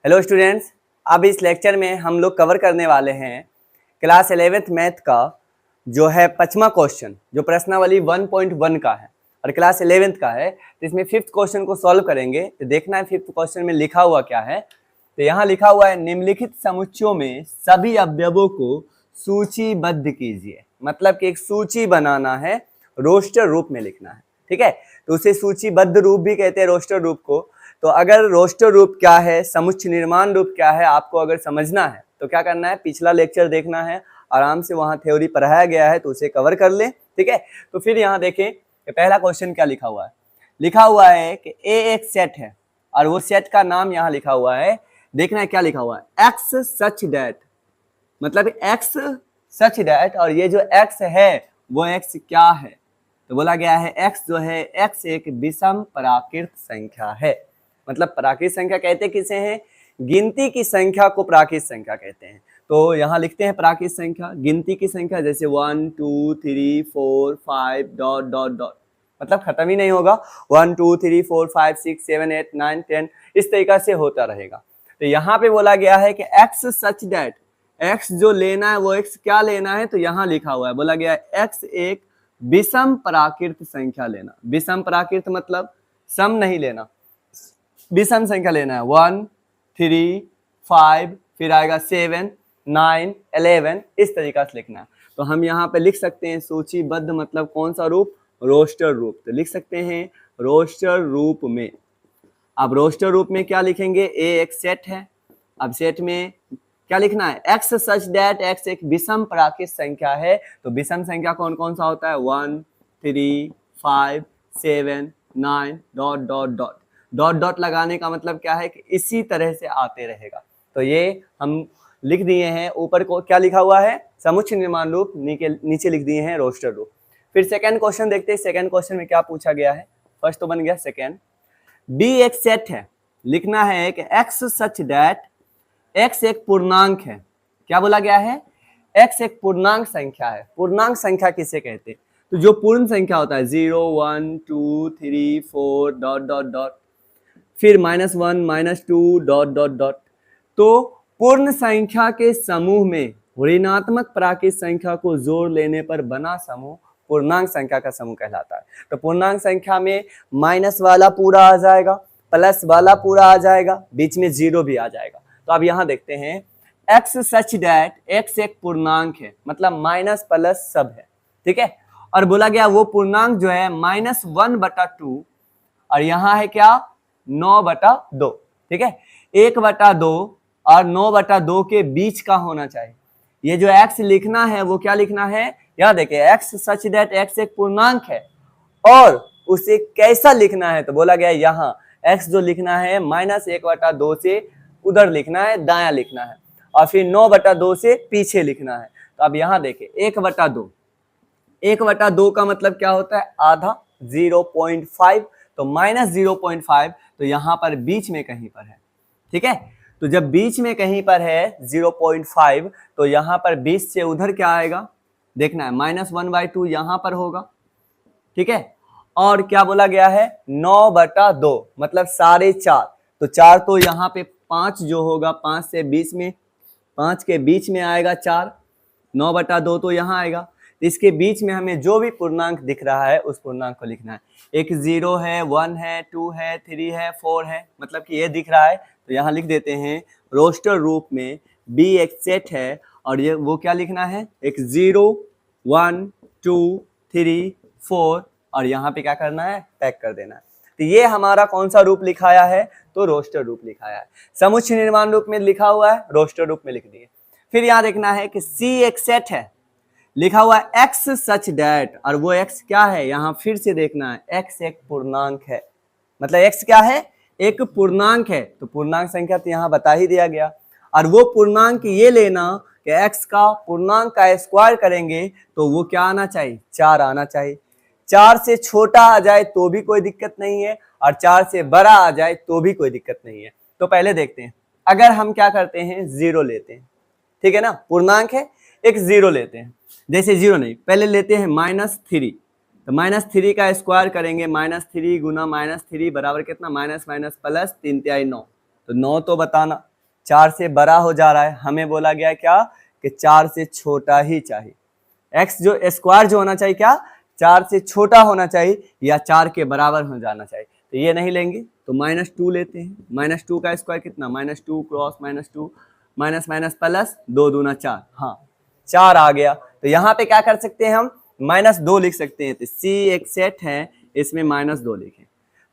Hello students, अब इस lecture में हम लोग कवर करने वाले हैं क्लास 11th मैथ का जो है 5वां क्वेश्चन, जो प्रश्नावली 1.1 का है और क्लास 11th का है। तो इसमें 5th क्वेश्चन को सॉल्व करेंगे। तो देखना है 5th क्वेश्चन में लिखा हुआ क्या है। तो यहाँ लिखा हुआ है निम्नलिखित समुच्चयों में सभी अवयवों को सूचीबद्ध कीजिए। मतलब कि एक सूची बनाना है, रोस्टर रूप में लिखना है। ठीक है, तो उसे सूचीबद्ध रूप भी कहते हैं, रोस्टर रूप को। तो अगर रोस्टर रूप क्या है, समुच्चय निर्माण रूप क्या है, आपको अगर समझना है तो क्या करना है, पिछला लेक्चर देखना है, आराम से वहां थ्योरी पढ़ाया गया है तो उसे कवर कर ले। ठीक है, तो फिर यहाँ देखें कि पहला क्वेश्चन क्या लिखा हुआ है। लिखा हुआ है कि ए एक सेट है और वो सेट का नाम यहाँ लिखा हुआ है। देखना है क्या लिखा हुआ है, एक्स सच डैट, मतलब एक्स सच डैट। और ये जो एक्स है वो एक्स क्या है, तो बोला गया है एक्स जो है, एक्स एक विषम प्राकृत संख्या है। मतलब प्राकृत संख्या कहते किसे हैं, गिनती की संख्या को प्राकृत संख्या कहते हैं। तो यहाँ लिखते हैं प्राकृत संख्या, गिनती की संख्या, जैसे 1 2 3 4 5 डॉट डॉट डॉट, मतलब खत्म ही नहीं होगा। 1 2 3 4 5 6 7 8 9 10 इस तरीका से होता रहेगा। तो यहाँ पे बोला गया है कि एक्स सच डैट, एक्स जो लेना है वो एक्स क्या लेना है, तो यहाँ लिखा हुआ है, बोला गया है एक्स एक विषम प्राकृत संख्या लेना। विषम प्राकृत मतलब सम नहीं लेना, विषम संख्या लेना है। 1 3 5 फिर आएगा 7 9 11 इस तरीका से लिखना है। तो हम यहाँ पे लिख सकते हैं सूचीबद्ध मतलब कौन सा रूप, रोस्टर रूप। तो लिख सकते हैं रोस्टर रूप में। अब रोस्टर रूप में क्या लिखेंगे, ए एक सेट है। अब सेट में क्या लिखना है, एक्स सच डैट, एक्स एक विषम प्राकृत संख्या है। तो विषम संख्या कौन कौन सा होता है, 1 3 5 7 9 dot dot dot. Dot dot लगाने का मतलब क्या है कि इसी तरह से आते रहेगा। तो ये हम लिख दिए हैं। ऊपर को क्या लिखा हुआ है, समुच्चय निर्माण रूप, नीचे लिख दिए हैं रोस्टर रूप। फिर सेकंड क्वेश्चन देखते हैं। सेकंड क्वेश्चन में क्या पूछा गया है, फर्स्ट तो बन गया, सेकंड बी एक सेट है। लिखना है कि एक्स सच डैट, एक्स एक पूर्णांक है। क्या बोला गया है, एक्स एक पूर्णांक संख्या है। पूर्णांक संख्या किसे कहते हैं, तो जो पूर्ण संख्या होता है 0 1 2 3 4 डॉट डॉट डॉट, फिर -1 -2 डॉट डॉट डॉट। तो पूर्ण संख्या के समूह में ऋणात्मक प्राकृत संख्या को जोड़ लेने पर बना समूह पूर्णांक संख्या का समूह कहलाता है। तो पूर्णांक संख्या में माइनस वाला पूरा आ जाएगा, प्लस वाला पूरा आ जाएगा, बीच में जीरो भी आ जाएगा। तो अब यहाँ देखते हैं, एक्स सच डैट, एक्स एक पूर्णांक है, मतलब माइनस प्लस सब है। ठीक है, और बोला गया वो पूर्णांक जो है -1/2 और यहाँ है क्या 9/2। ठीक है, 1/2 और 9/2 के बीच का होना चाहिए। ये जो x लिखना है वो क्या लिखना है, यह देखिए x सच दैट x एक पूर्णांक है और उसे कैसा लिखना है, तो बोला गया यहाँ x जो लिखना है -1/2 से उधर लिखना है, दायां लिखना है, और फिर 9/2 से पीछे लिखना है। तो अब यहाँ देखिए 1/2, 1/2 का मतलब क्या होता है, आधा, 0.5, तो -0.5, तो यहाँ पर बीच में कहीं पर है। ठीक है, तो जब बीच में कहीं पर है 0.5, तो यहाँ पर 20 से उधर क्या आएगा, देखना है, -1/2 यहाँ पर होगा। ठीक है, और क्या बोला गया है 9/2 मतलब 4.5, तो 4 तो यहाँ पे 5 जो होगा, 5 से 20 में, 5 के बीच में आएगा 4, 9/2 तो यहाँ आएगा। इसके बीच में हमें जो भी पूर्णांक दिख रहा है उस पूर्णांक को लिखना है। एक 0 है, 1 है, 2 है, 3 है, 4 है, मतलब कि ये दिख रहा है, तो यहाँ लिख देते हैं रोस्टर रूप में बी एक सेट है और ये वो क्या लिखना है, एक 0 1 2 3 4 और यहाँ पे क्या करना है, टैग कर देना है। तो ये हमारा कौन सा रूप लिखाया है, तो रोस्टर रूप लिखाया है। समुच्चय निर्माण रूप में लिखा हुआ है, रोस्टर रूप में लिख दिए। फिर यहाँ देखना है कि सी एक सेट है, लिखा हुआ है एक्स सच डैट, और वो एक्स क्या है, यहाँ फिर से देखना है, एक्स एक पूर्णांक है, मतलब एक्स क्या है, एक पूर्णांक है। तो पूर्णांक संख्या तो यहाँ बता ही दिया गया, और वो पूर्णांक ये लेना कि एक्स का पूर्णांक का स्क्वायर करेंगे तो वो क्या आना चाहिए, 4 आना चाहिए। 4 से छोटा आ जाए तो भी कोई दिक्कत नहीं है, और 4 से बड़ा आ जाए तो भी कोई दिक्कत नहीं है। तो पहले देखते हैं, अगर हम क्या करते हैं, 0 लेते हैं। ठीक है ना, पूर्णांक है, एक 0 लेते हैं, जैसे 0 नहीं, पहले लेते हैं -3, तो -3 का स्क्वायर करेंगे, -3 गुना -3 बराबर कितना, माइनस माइनस प्लस 3 तिहाई 9, तो 9 तो बताना, 4 से बड़ा हो जा रहा है, हमें बोला गया क्या कि 4 से छोटा ही चाहिए। x जो स्क्वायर जो होना चाहिए क्या 4 से छोटा होना चाहिए या 4 के बराबर हो जाना चाहिए। तो ये नहीं लेंगे तो -2 लेते हैं। -2 का स्क्वायर कितना, -2 क्रॉस -2 माइनस माइनस प्लस 2 दूना 4, हाँ 4 आ गया। तो यहाँ पे क्या कर सकते हैं हम -2 लिख सकते हैं। तो c एक सेट है, इसमें -2 लिखें।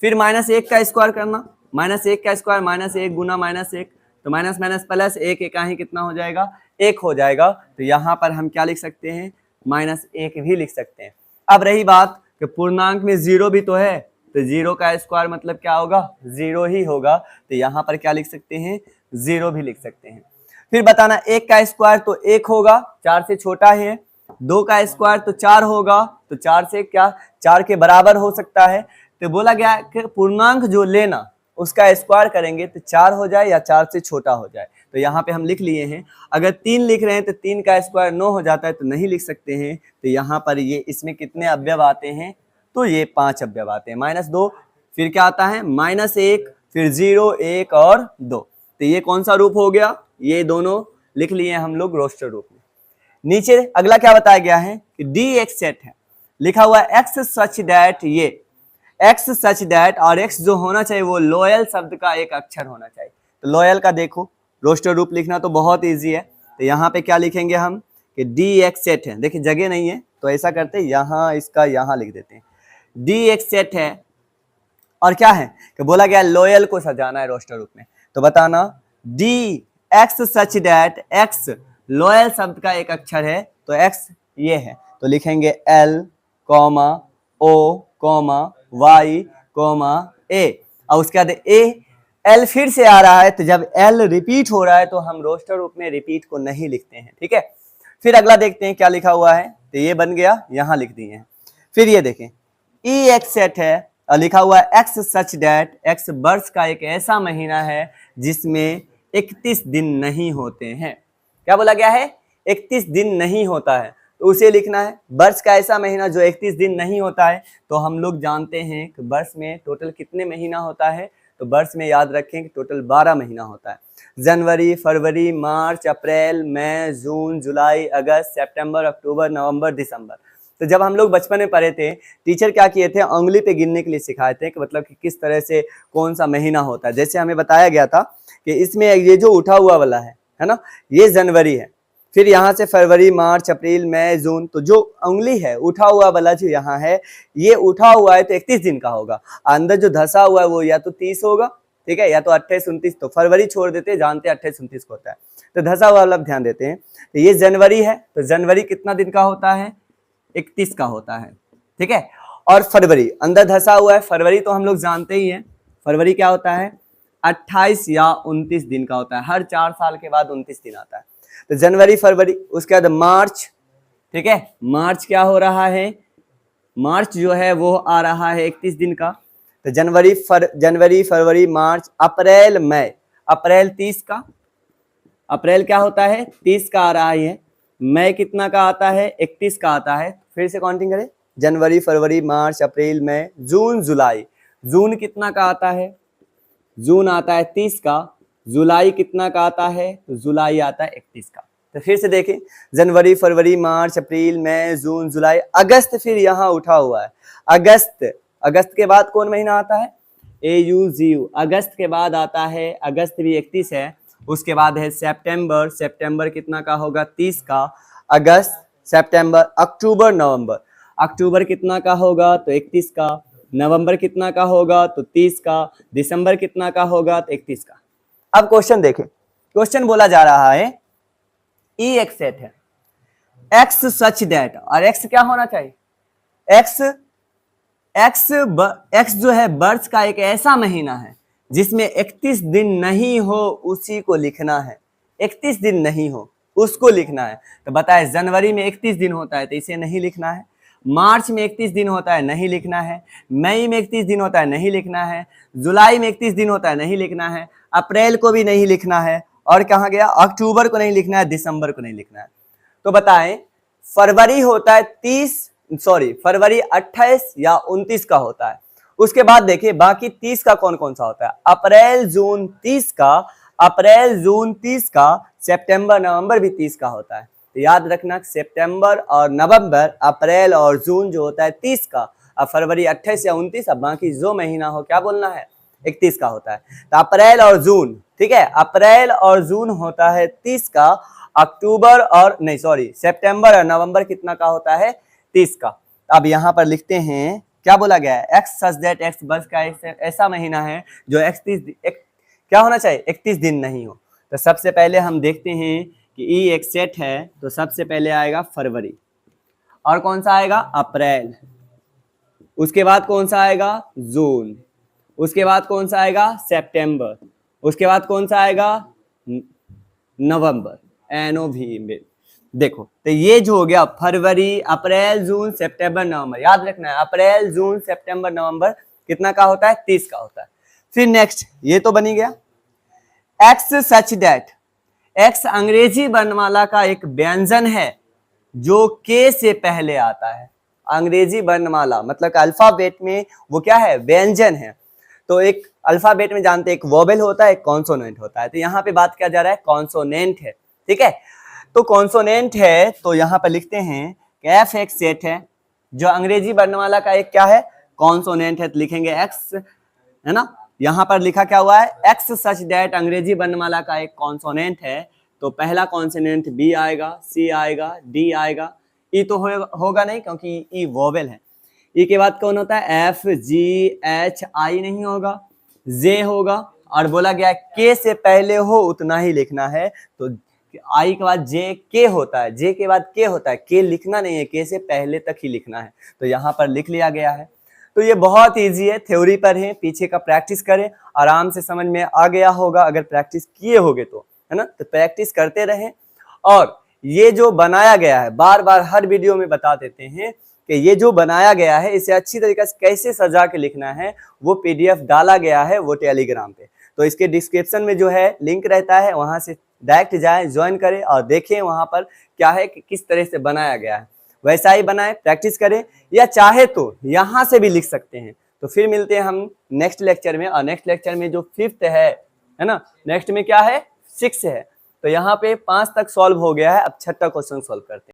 फिर -1 का स्क्वायर करना, -1 का स्क्वायर -1 गुना -1, तो माइनस माइनस प्लस 1 इकाई कितना हो जाएगा 1 हो जाएगा। तो यहाँ पर हम क्या लिख सकते हैं -1 भी लिख सकते हैं। अब रही बात कि पूर्णांक में 0 भी तो है, तो 0 का स्क्वायर मतलब क्या होगा 0 ही होगा। तो यहाँ पर क्या लिख सकते हैं 0 भी लिख सकते हैं। फिर बताना 1 का स्क्वायर तो 1 होगा, 4 से छोटा है। 2 का स्क्वायर तो 4 होगा, तो 4 से क्या 4 के बराबर हो सकता है। तो बोला गया कि पूर्णांक जो लेना उसका स्क्वायर करेंगे तो 4 हो जाए या 4 से छोटा हो जाए। तो यहाँ पे हम लिख लिए हैं। अगर 3 लिख रहे हैं तो 3 का स्क्वायर 9 हो जाता है, तो नहीं लिख सकते हैं। तो यहाँ पर ये इसमें कितने अवयव आते हैं, तो ये 5 अवयव आते हैं। -2 फिर क्या आता है -1 फिर 0 1 और 2। तो ये कौन सा रूप हो गया, ये दोनों लिख लिए हम लोग रोस्टर रूप में। नीचे अगला क्या बताया गया है कि डी एक सेट है, लिखा हुआ है एक्स सच दैट, ये एक्स सच दैट और एक्स जो होना चाहिए वो लॉयल शब्द का एक अक्षर होना चाहिए। तो लॉयल का देखो रोस्टर रूप लिखना तो बहुत इजी है। तो यहाँ पे क्या लिखेंगे हम कि डी एक्स सेट है। देखिए जगह नहीं है तो ऐसा करते हैं यहाँ इसका यहाँ लिख देते हैं। डी एक्स सेट है और क्या है कि बोला गया लॉयल को सजाना है रोस्टर रूप में। तो बताना D x such that, x loyal शब्द का एक अक्षर है, तो एक्स ये है तो लिखेंगे एल कॉमा ओ कॉमा वाई कॉमा ए, और उसके बाद ए एल फिर से आ रहा है, तो जब एल रिपीट हो रहा है तो हम रोस्टर रूप में रिपीट को नहीं लिखते हैं, ठीक है। फिर अगला देखते हैं क्या लिखा हुआ है, तो ये बन गया यहाँ लिख दिए हैं। फिर ये देखें ई एक्स सेट है और लिखा हुआ है एक्स सच दैट, एक्स वर्ष का एक ऐसा महीना है जिसमें 31 दिन नहीं होते हैं। क्या बोला गया है 31 दिन नहीं होता है, तो उसे लिखना है। वर्ष का ऐसा महीना जो 31 दिन नहीं होता है, तो हम लोग जानते हैं कि वर्ष में टोटल कितने महीना होता है, तो वर्ष में याद रखें कि टोटल 12 महीना होता है। जनवरी फरवरी मार्च अप्रैल मई जून जुलाई अगस्त सितंबर अक्टूबर नवंबर दिसंबर। तो जब हम लोग बचपन में पढ़े थे, टीचर क्या किए थे उंगली पे गिनने के लिए सिखाए थे कि मतलब कि किस तरह से कौन सा महीना होता है। जैसे हमें बताया गया था कि इसमें ये जो उठा हुआ वाला है ना, ये जनवरी है, फिर यहाँ से फरवरी मार्च अप्रैल मई जून, तो जो उंगली है उठा हुआ वाला जो यहाँ है ये उठा हुआ है तो 31 दिन का होगा। अंदर जो धसा हुआ है वो या तो 30 होगा, ठीक है, या तो 28 29, तो फरवरी छोड़ देते, जानते 28 29 को होता है, तो धसा हुआ वाला ध्यान देते हैं। तो ये जनवरी है, तो जनवरी कितना दिन का होता है 31 का होता है, ठीक है। और फरवरी अंदर धसा हुआ है, फरवरी तो हम लोग जानते ही हैं, फरवरी क्या होता है 28 या 29 दिन का होता है। हर 4 साल के बाद 29 दिन आता है। तो जनवरी फरवरी, उसके बाद मार्च, ठीक है, मार्च क्या हो रहा है, मार्च जो है वो आ रहा है 31 दिन का। तो जनवरी फरवरी मार्च अप्रैल मई, अप्रैल 30 का, अप्रैल क्या होता है 30 का आ रहा है। मई कितना का आता है 31 का आता है। फिर से काउंटिंग करें, जनवरी फरवरी मार्च अप्रैल मई जून जुलाई, जून कितना का आता है, जून आता है 30 का। जुलाई कितना का आता है, तो जुलाई आता है 31 का। तो फिर से देखें जनवरी फरवरी मार्च अप्रैल मई जून जुलाई अगस्त, फिर यहाँ उठा हुआ है अगस्त। अगस्त के बाद कौन महीना आता है AUGU, अगस्त के बाद आता है, अगस्त भी 31 है। उसके बाद है सितंबर, सितंबर कितना का होगा 30 का। अगस्त सितंबर अक्टूबर नवंबर, अक्टूबर कितना का होगा तो 31 का। नवंबर कितना का होगा तो 30 का। दिसंबर कितना का होगा तो 31 का। अब क्वेश्चन देखें, क्वेश्चन बोला जा रहा है ई एक्स सेट है, एक्स सच दैट, और एक्स क्या होना चाहिए एक्स जो है वर्ष का एक ऐसा महीना है जिसमें 31 दिन नहीं हो, उसी को लिखना है। 31 दिन नहीं हो उसको लिखना है। तो बताए जनवरी में 31 दिन होता है तो इसे नहीं लिखना है। मार्च में 31 दिन होता है नहीं लिखना है। मई में 31 दिन होता है नहीं लिखना है। जुलाई में 31 दिन होता है नहीं लिखना है। अप्रैल को भी नहीं लिखना है। और कहाँ गया, अक्टूबर को नहीं लिखना है, दिसंबर को नहीं लिखना है। तो बताएं फरवरी होता है फरवरी 28 या 29 का होता है। उसके बाद देखिए बाकी 30 का कौन कौन सा होता है, अप्रैल जून 30 का, अप्रैल जून 30 का, सितंबर नवंबर भी 30 का होता है। तो याद रखना सितंबर और नवंबर, अप्रैल और जून जो होता है 30 का, और फरवरी 28 या 29, अब बाकी जो महीना हो क्या बोलना है 31 का होता है। तो अप्रैल और जून, ठीक है, अप्रैल और जून होता है 30 का, अक्टूबर और नहीं सॉरी सितंबर और नवंबर कितना का होता है 30 का। अब यहाँ पर लिखते हैं क्या बोला गया है, एक्स सच दैट एक्स वर्ष का ऐसा महीना है जो 31 क्या होना चाहिए 31 दिन नहीं हो। तो सबसे पहले हम देखते हैं कि ई एक सेट है, तो सबसे पहले आएगा फरवरी, और कौन सा आएगा अप्रैल, उसके बाद कौन सा आएगा जून, उसके बाद कौन सा आएगा सितंबर, उसके बाद कौन सा आएगा नवंबर, NOV में। देखो तो ये जो हो गया फरवरी, अप्रैल जून सितंबर नवंबर, याद रखना है अप्रैल जून सितंबर नवंबर कितना का होता है 30 का होता है। फिर नेक्स्ट ये तो बनी गया एक्स सच दैट, एक्स अंग्रेजी वर्णमाला का एक व्यंजन है जो के से पहले आता है। अंग्रेजी वर्णमाला मतलब अल्फाबेट में वो क्या है व्यंजन है। तो एक अल्फाबेट में जानते हैं एक वोवेल होता है एक कॉन्सोनेंट होता है, तो यहाँ पे बात किया जा रहा है कॉन्सोनेंट है, ठीक है। तो कॉन्सोनेंट है तो यहाँ पर लिखते हैं कि एफ एक सेट है जो अंग्रेजी वर्णमाला का एक क्या है कॉन्सोनेंट है, तो लिखेंगे एक्स, है ना। यहाँ पर लिखा क्या हुआ है एक्स सच दैट अंग्रेजी वर्णमाला का एक कॉन्सोनेंट है, तो पहला कॉन्सोनेंट बी आएगा, सी आएगा, डी आएगा, ई तो होगा नहीं क्योंकि ई वोवेल है। ई के बाद कौन होता है एफ, जी, एच, आई नहीं होगा, जे होगा, और बोला गया के से पहले हो उतना ही लिखना है। तो आई के बाद जे के होता है, जे के बाद के होता है, के लिखना नहीं है, के से पहले तक ही लिखना है। तो यहाँ पर लिख लिया गया है। तो ये बहुत इजी है, थ्योरी पर है, पीछे का प्रैक्टिस करें, आराम से समझ में आ गया होगा अगर प्रैक्टिस किए होगे तो, है ना। तो प्रैक्टिस करते रहें। और ये जो बनाया गया है बार बार हर वीडियो में बता देते हैं कि ये जो बनाया गया है इसे अच्छी तरीके से कैसे सजा के लिखना है, वो PDF डाला गया है वो टेलीग्राम पे। तो इसके डिस्क्रिप्शन में जो है लिंक रहता है, वहां से डायरेक्ट जाएं, ज्वाइन करें और देखें वहां पर क्या है कि किस तरह से बनाया गया है, वैसा ही बनाएं, प्रैक्टिस करें, या चाहे तो यहाँ से भी लिख सकते हैं। तो फिर मिलते हैं हम नेक्स्ट लेक्चर में, और नेक्स्ट लेक्चर में जो 5th है ना, नेक्स्ट में क्या है 6 है। तो यहाँ पे 5 तक सॉल्व हो गया है, अब 6ठा क्वेश्चन सॉल्व करते हैं।